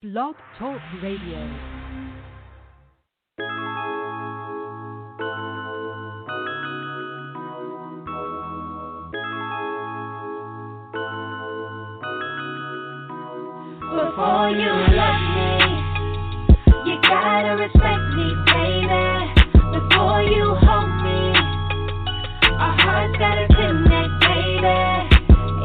Blog Talk Radio. Before you love me, you gotta respect me, baby. Before you hold me, our hearts gotta connect, baby.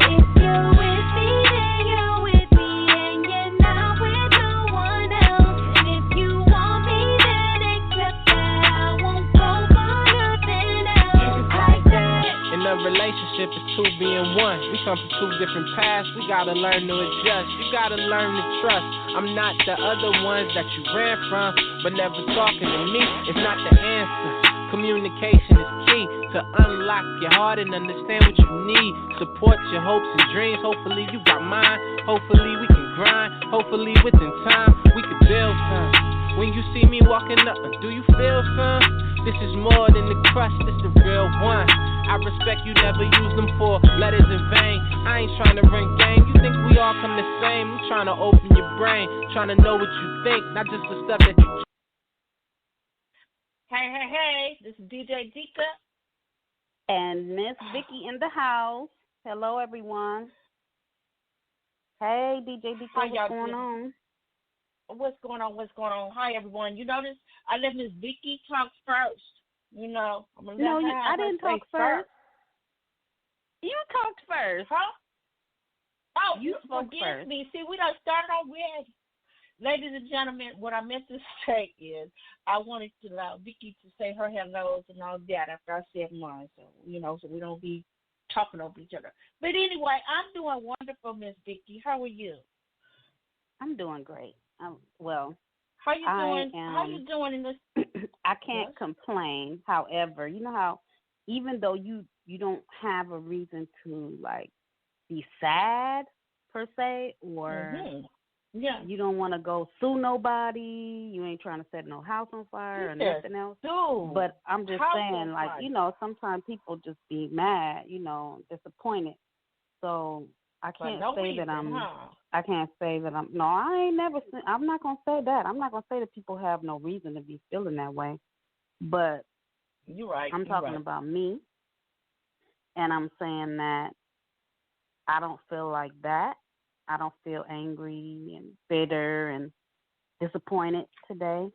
If you're with me, then you're with me, and you're not with no one else. And if you want me, then accept that I won't go for nothing else. It's like that. In a relationship, it's two being one. We come from two different paths. We gotta learn to adjust. You gotta learn to trust. I'm not the other ones that you ran from, but never talking to me is not the answer. Communication is key to unlock your heart and understand what you need. Support your hopes and dreams. Hopefully you got mine. Hopefully we can grind. Hopefully within time we can build some. When you see me walking up, do you feel some? This is more than the crush, this the real one. I respect you, never use them for letters in vain. I ain't trying to run game, you think we all come the same. I'm trying to open your brain, trying to know what you think, not just the stuff that you. Hey, this is DJ Dika. And Miss Vicky in the house. Hello, everyone. Hey, DJ Dika, what's going on? What's going on? Hi, everyone. You notice I let Miss Vicky talk first. I'm gonna let her I didn't talk first. You talked first. Huh? Oh, you spoke forgive first. me. See, we done started already. Ladies and gentlemen, what I meant to say is I wanted to allow Vicky to say her hellos and all that after I said mine, so we don't be talking over each other. But anyway, I'm doing wonderful, Miss Vicky. How are you? I'm doing great. How you doing? How you doing in this? I can't complain. However, you know how even though you don't have a reason to be sad per se, or you don't want to go sue nobody, you ain't trying to set no house on fire or nothing else. But I'm just saying, sometimes people just be mad, disappointed. So I can't say that I'm. I can't say that I'm. No, I ain't never. I'm not gonna say that. I'm not gonna say that people have no reason to be feeling that way. But you're right. I'm talking about me, and I'm saying that I don't feel like that. I don't feel angry and bitter and disappointed today.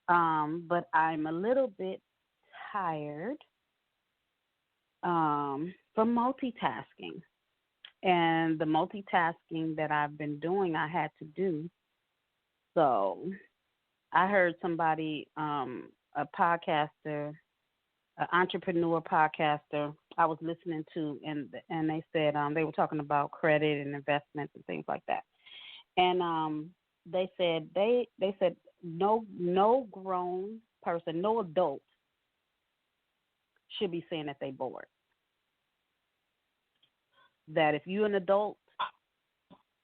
But I'm a little bit tired from multitasking. And the multitasking that I've been doing, I had to do. So I heard somebody, a podcaster, an entrepreneur podcaster I was listening to, and they said they were talking about credit and investments and things like that. And they said no grown person, no adult should be saying that they bored. That if you're an adult,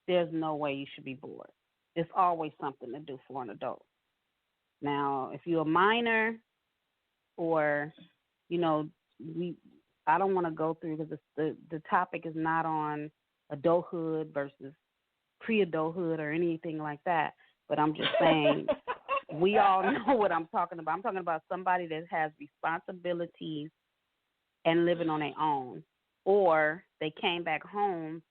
there's no way you should be bored. There's always something to do for an adult. Now, if you're a minor, or I don't want to go through, because the topic is not on adulthood versus pre-adulthood or anything like that. But I'm just saying, we all know what I'm talking about. I'm talking about somebody that has responsibilities and living on their own. Or they came back home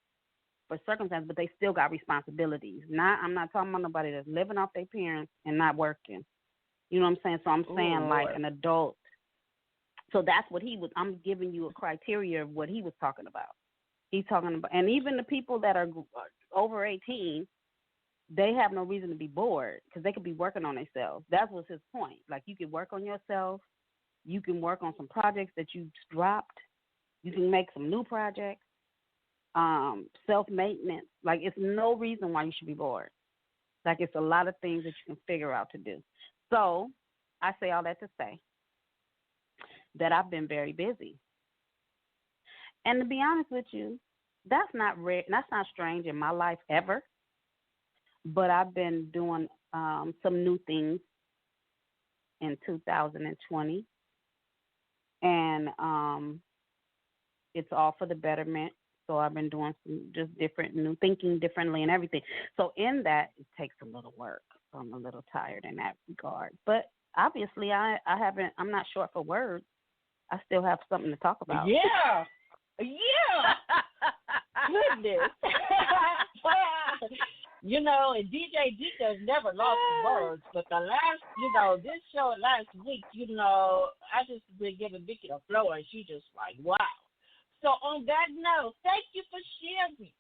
for circumstances, but they still got responsibilities. I'm not talking about nobody that's living off their parents and not working. You know what I'm saying? So I'm saying an adult. So that's what I'm giving you a criteria of what he was talking about. He's talking about, and even the people that are over 18, they have no reason to be bored because they could be working on themselves. That was his point. You can work on yourself. You can work on some projects that you dropped. You can make some new projects, self-maintenance. It's no reason why you should be bored. It's a lot of things that you can figure out to do. So I say all that to say that I've been very busy. And to be honest with you, that's not rare. That's not strange in my life ever. But I've been doing some new things in 2020. And it's all for the betterment So I've been doing some just different, new thinking differently and everything. So in that, it takes a little work. So I'm a little tired in that regard. But obviously, I'm not short for words. I still have something to talk about. Yeah. Goodness. You know, and DJ Dika's never lost the words, but the last, this show last week, I just been giving Vicky the floor, and she just like, wow. So on that note, thank you for sharing.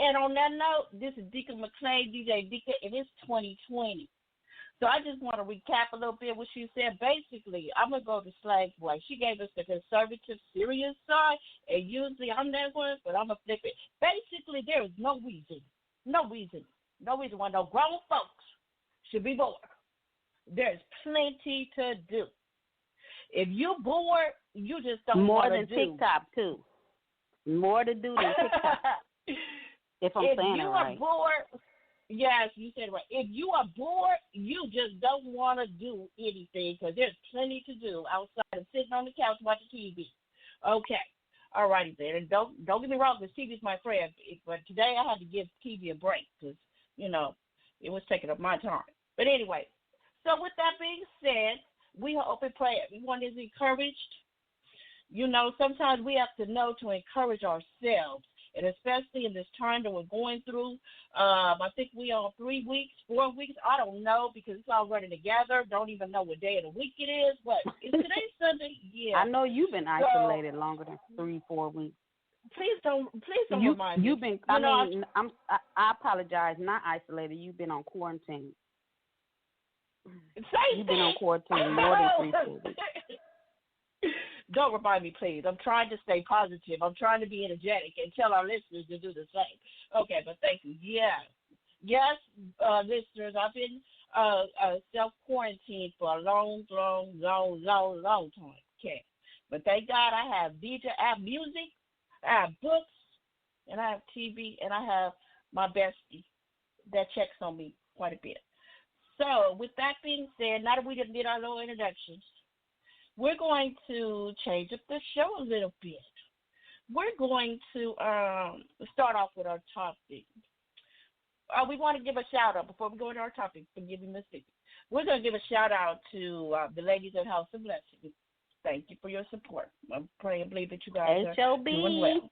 And on that note, this is Dika McClain, DJ Dika, and it's 2020. So I just want to recap a little bit what she said. Basically, I'm going to go to Slave Boy. She gave us the conservative, serious side, and usually I'm that one, but I'm going to flip it. Basically, there is no reason why no grown folks should be bored. There's plenty to do. If you're bored, you just don't more want to than do. TikTok, too. More to do than TikTok. If I'm saying it right. If you are bored, yes, you said it right. If you are bored, you just don't want to do anything because there's plenty to do outside of sitting on the couch watching TV. Okay. All righty then. And don't get me wrong, because TV's my friend. But today I had to give TV a break because, it was taking up my time. But anyway, so with that being said, we hope and pray everyone is encouraged. Sometimes we have to know to encourage ourselves. And especially in this time that we're going through, I think we are 3 weeks, 4 weeks. I don't know because it's all running together. Don't even know what day of the week it is. But is today Sunday? Yeah. I know you've been isolated longer than 3-4 weeks. Please don't remind me. You've been. I apologize. Not isolated. You've been on quarantine. You've been on quarantine more than 3-4 weeks. Don't remind me, please. I'm trying to stay positive. I'm trying to be energetic and tell our listeners to do the same. Okay, but thank you. Yeah. Yes, listeners, I've been self-quarantined for a long time. Okay. But thank God I have music, I have books, and I have TV, and I have my bestie that checks on me quite a bit. So with that being said, now that we did our little introductions, we're going to change up the show a little bit. We're going to start off with our topic. We want to give a shout-out before we go into our topic. Forgive me, Miss Vicky. We're going to give a shout-out to the ladies at House of Blessing. Thank you for your support. I'm praying and believe that you guys are doing well.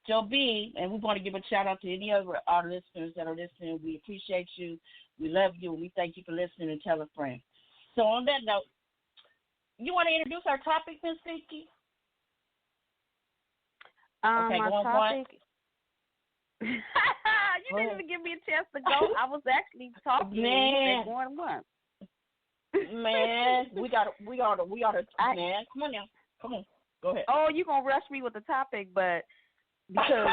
HOB. And we want to give a shout-out to any of our listeners that are listening. We appreciate you. We love you, and we thank you for listening and tell a friend. So on that note, you want to introduce our topic, Ms. Vicky? Okay, my topic. You didn't even give me a chance to go. I was actually talking. Man, going once. Man, we gotta. Man, come on now, come on, go ahead. Oh, you gonna rush me with the topic, but because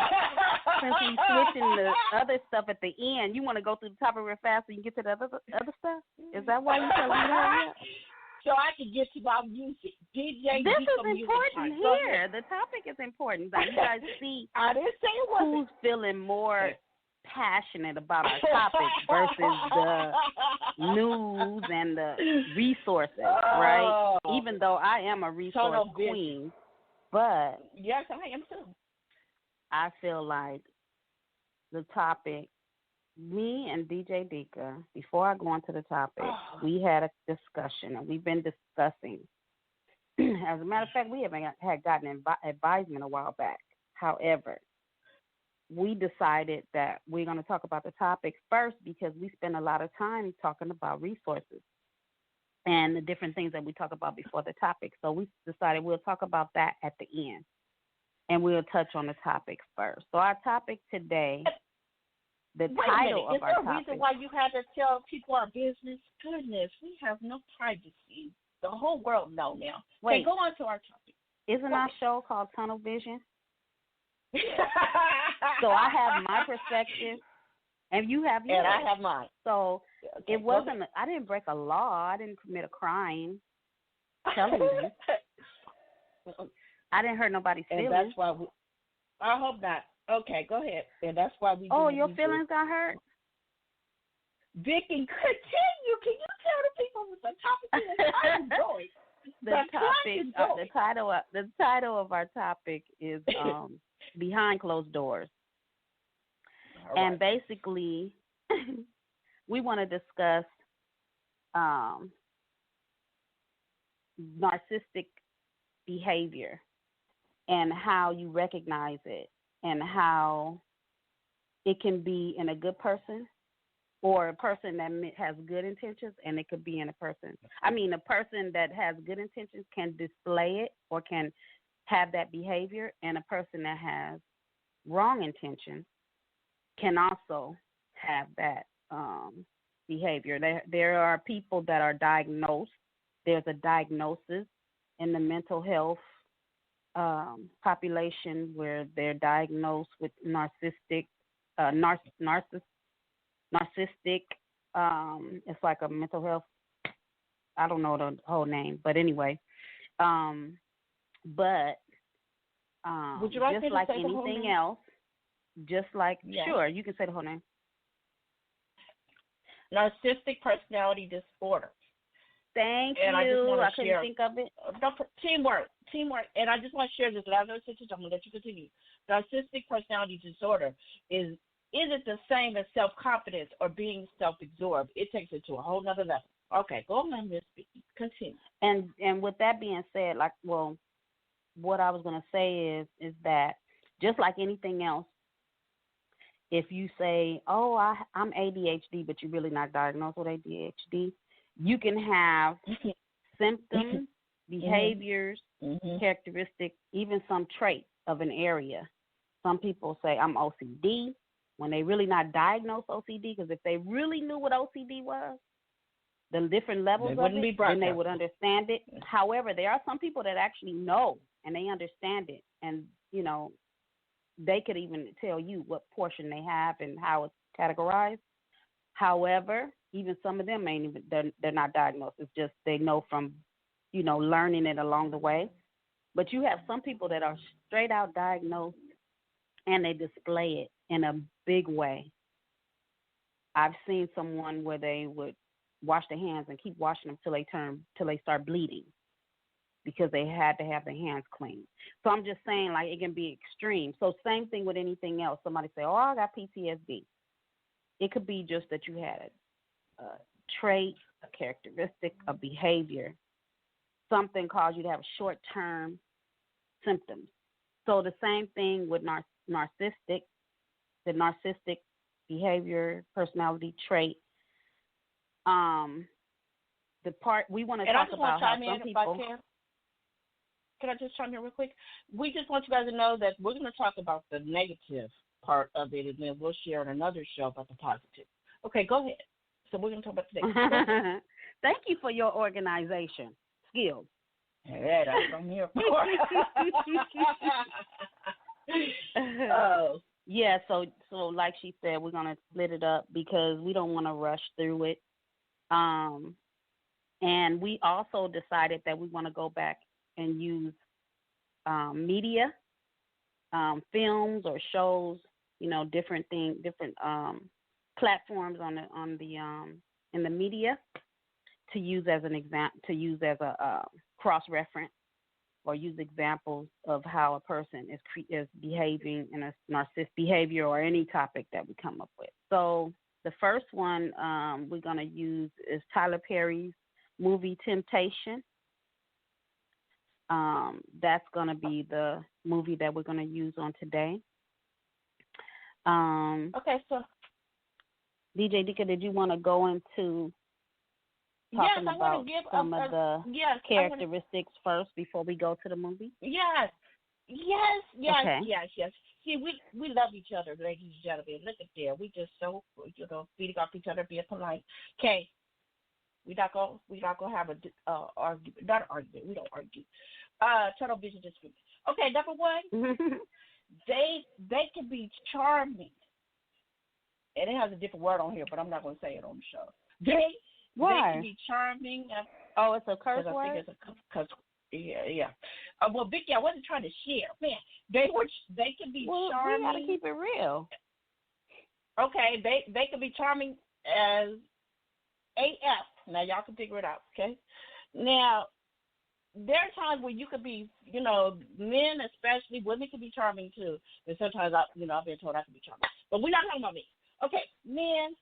since we switching the other stuff at the end, you want to go through the topic real fast so you can get to the other stuff. Is that why you telling me that? So I can get to my music. DJ this is important here. The topic is important. That you guys see I didn't say it wasn't. Who's feeling more passionate about our topic versus the news and the resources, right? Even though I am a resource queen, but yes, I am too. I feel like the topic, me and DJ Dika, before I go into the topic, we had a discussion, and we've been discussing. As a matter of fact, we had gotten advisement a while back. However, we decided that we're going to talk about the topic first because we spend a lot of time talking about resources and the different things that we talk about before the topic. So we decided we'll talk about that at the end, and we'll touch on the topic first. So our topic today, the title of our topic. Is there a reason why you had to tell people our business? Goodness, we have no privacy. The whole world knows now. Wait, okay, go on to our topic. Isn't our show called Tunnel Vision? So I have my perspective, and you have yours. And I have mine. So okay, it wasn't. I didn't break a law. I didn't commit a crime. Telling you, I didn't hurt nobody's feelings. And that's why we. I hope not. Okay, go ahead. And that's why we. Oh, your feelings got hurt. Vicky, continue. Can you tell the people what the topic is? I'm the title of our topic is behind closed doors. All And right. basically, we want to discuss narcissistic behavior and how you recognize it and how it can be in a good person or a person that has good intentions, and it could be in a person. I mean, a person that has good intentions can display it or can have that behavior, and a person that has wrong intentions can also have that behavior. There are people that are diagnosed. There's a diagnosis in the mental health population where they're diagnosed with narcissistic. It's like a mental health. I don't know the whole name, but anyway. But Would you like just me to like say the whole anything name? else, just like Yes. sure, you can say the whole name. Narcissistic personality disorder. Thank And I just you. want I to couldn't share think of it. teamwork. And I just want to share this last sentence. I'm going to let you continue. Narcissistic personality disorder is it the same as self-confidence or being self-absorbed? It takes it to a whole nother level. Okay, go on, Miss Vicky. Continue. And with that being said, what I was going to say is that just like anything else, if you say, "Oh, I'm ADHD," but you're really not diagnosed with ADHD, you can have symptoms, behaviors, characteristics, even some traits of an area. Some people say, "I'm OCD," when they really not diagnosed OCD, because if they really knew what OCD was, the different levels of it, then they would understand it. However, there are some people that actually know and they understand it, and they could even tell you what portion they have and how it's categorized. However, even some of them they're not diagnosed. It's just they know from learning it along the way. But you have some people that are straight out diagnosed and they display it in a big way. I've seen someone where they would wash their hands and keep washing them till they start bleeding because they had to have their hands clean. So I'm just saying, it can be extreme. So same thing with anything else. Somebody say, "Oh, I got PTSD." It could be just that you had a trait, a characteristic, a behavior. Something caused you to have short-term symptoms. So the same thing with narcissistic behavior, personality trait. The part we want to talk about how some people. Can I just chime in real quick? We just want you guys to know that we're going to talk about the negative part of it, and then we'll share on another show about the positive. Okay, go ahead. So we're going to talk about the negative. Thank you for your organization skills. Yeah, that's what I'm here for. Yeah, so like she said, we're going to split it up because we don't want to rush through it. And we also decided that we want to go back and use media, films or shows, different platforms in the media to use as an example, to use as a cross reference, or use examples of how a person is behaving in a narcissistic behavior or any topic that we come up with. So the first one we're going to use is Tyler Perry's movie Temptation. That's going to be the movie that we're going to use on today. Okay, so DJ Dika, did you want to go into talking about some of the characteristics first before we go to the movie? Yes. Okay. Yes. See, we love each other, ladies and gentlemen. Look at there. We just so feeding off each other, being polite. Okay. We're not gonna have a argument. Not an argument. We don't argue. Tunnel vision disagreement. Okay, number one, they can be charming, and it has a different word on here, but I'm not gonna say it on the show. They can be charming. Oh, it's a curse word. Yeah. Well, Vicky, I wasn't trying to share. Man, they can be charming. We gotta keep it real. Okay, they can be charming as AF. Now y'all can figure it out, okay? Now there are times where you could be, you know, men especially, women can be charming too. And sometimes I've been told I can be charming. But we're not talking about me. Okay, men,